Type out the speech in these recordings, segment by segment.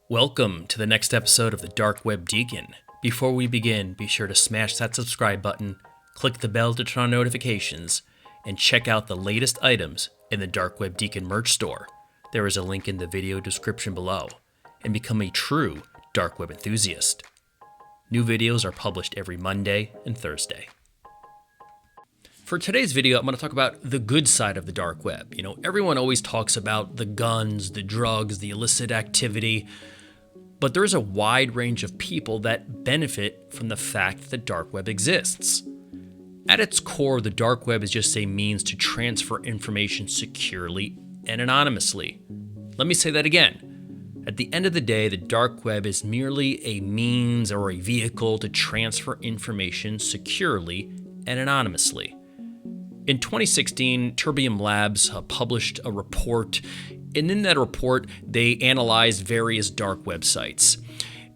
Welcome to the next episode of the Dark Web Deacon. Before we begin, be sure to smash that subscribe button, click the bell to turn on notifications, and check out the latest items in the Dark Web Deacon merch store. There is a link in the video description below, and become a true Dark Web enthusiast. New videos are published every Monday and Thursday. For today's video, I'm going to talk about the good side of the dark web. Everyone always talks about the guns, the drugs, the illicit activity, but there is a wide range of people that benefit from the fact that the dark web exists. At its core, the dark web is just a means to transfer information securely and anonymously. Let me say that again. At the end of the day, the dark web is merely a means or a vehicle to transfer information securely and anonymously. In 2016, Terbium Labs published a report, and in that report, they analyzed various dark websites.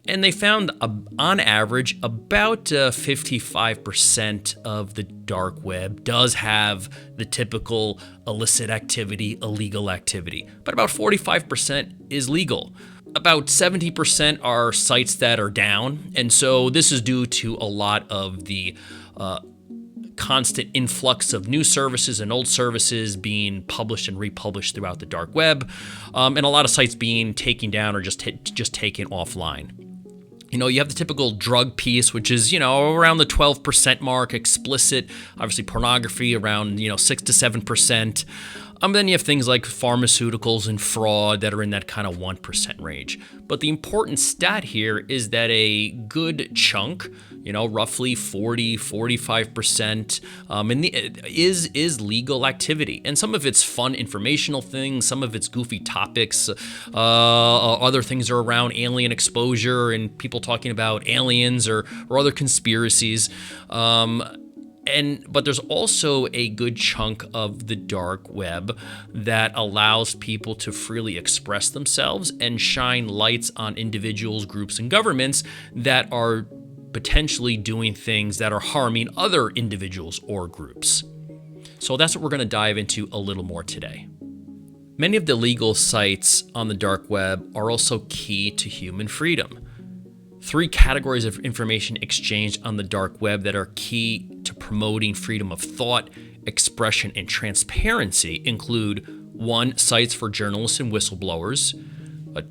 And they found, on average, about 55% of the dark web does have the typical illicit activity, illegal activity, but about 45% is legal. About 70% are sites that are down, and so this is due to a lot of the constant influx of new services and old services being published and republished throughout the dark web, and a lot of sites being taken down or just taken offline. You have the typical drug piece, which is, around the 12% mark, explicit, obviously pornography around, 6 to 7%. Then you have things like pharmaceuticals and fraud that are in that kind of 1% range. But the important stat here is that a good chunk, roughly 45%, is legal activity. And some of it's fun informational things, some of it's goofy topics, other things are around alien exposure and people talking about aliens or other conspiracies. But there's also a good chunk of the dark web that allows people to freely express themselves and shine lights on individuals, groups, and governments that are potentially doing things that are harming other individuals or groups. So that's what we're going to dive into a little more today. Many of the legal sites on the dark web are also key to human freedom. 3 categories of information exchanged on the dark web that are key to promoting freedom of thought, expression, and transparency include 1. Sites for journalists and whistleblowers,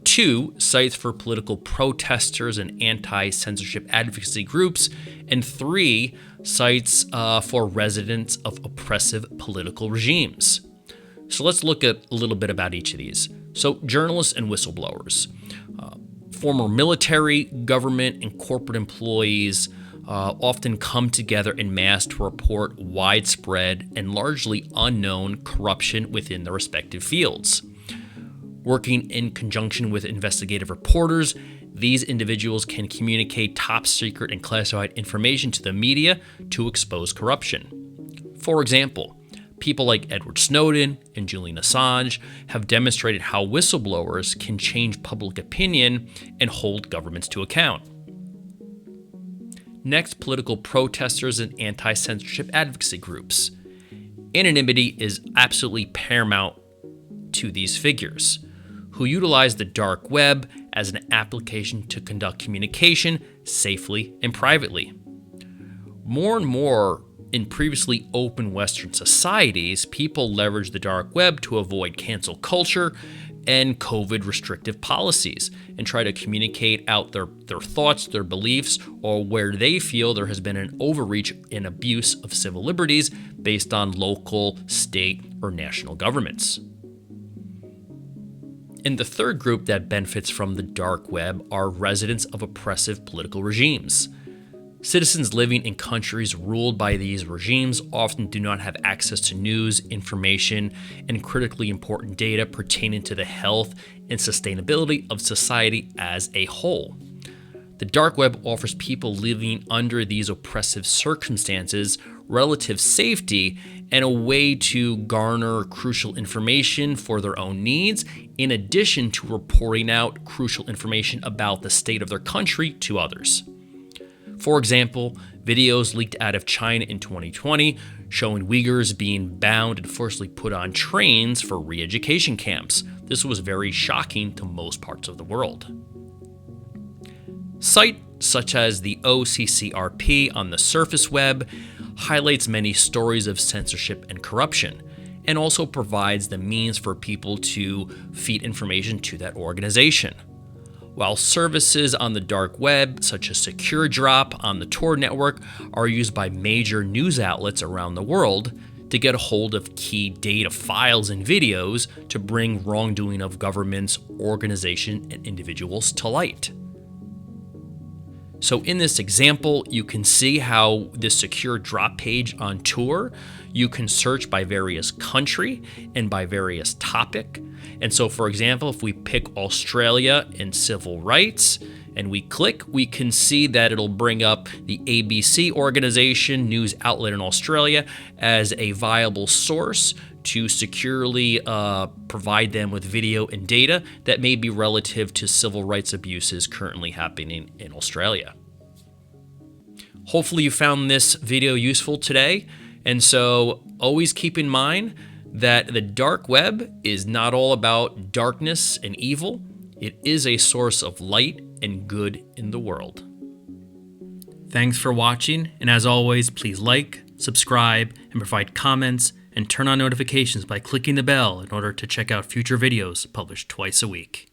2. Sites for political protesters and anti-censorship advocacy groups, and 3. Sites for residents of oppressive political regimes. So let's look at a little bit about each of these. So journalists and whistleblowers. Former military, government, and corporate employees often come together en masse to report widespread and largely unknown corruption within their respective fields. Working in conjunction with investigative reporters, these individuals can communicate top secret and classified information to the media to expose corruption. For example, people like Edward Snowden and Julian Assange have demonstrated how whistleblowers can change public opinion and hold governments to account. Next, political protesters and anti-censorship advocacy groups. Anonymity is absolutely paramount to these figures, who utilize the dark web as an application to conduct communication safely and privately. More and more in previously open Western societies, people leverage the dark web to avoid cancel culture and COVID restrictive policies and try to communicate out their thoughts, their beliefs, or where they feel there has been an overreach and abuse of civil liberties based on local, state, or national governments. And the third group that benefits from the dark web are residents of oppressive political regimes. Citizens living in countries ruled by these regimes often do not have access to news, information, and critically important data pertaining to the health and sustainability of society as a whole. The dark web offers people living under these oppressive circumstances relative safety and a way to garner crucial information for their own needs, in addition to reporting out crucial information about the state of their country to others. For example, videos leaked out of China in 2020 showing Uyghurs being bound and forcibly put on trains for re-education camps. This was very shocking to most parts of the world. Sites such as the OCCRP on the surface web highlights many stories of censorship and corruption, and also provides the means for people to feed information to that organization. While services on the dark web, such as Secure Drop on the Tor network, are used by major news outlets around the world to get a hold of key data files and videos to bring wrongdoing of governments, organizations, and individuals to light. So in this example, you can see how this Secure Drop page on Tor, you can search by various country and by various topic. And so, for example, if we pick Australia and civil rights and we click, we can see that it'll bring up the ABC organization, news outlet in Australia, as a viable source to securely provide them with video and data that may be relative to civil rights abuses currently happening in Australia. Hopefully you found this video useful today, and so always keep in mind that the dark web is not all about darkness and evil. It is a source of light and good in the world. Thanks for watching, and as always, please like, subscribe, and provide comments, and turn on notifications by clicking the bell in order to check out future videos published twice a week.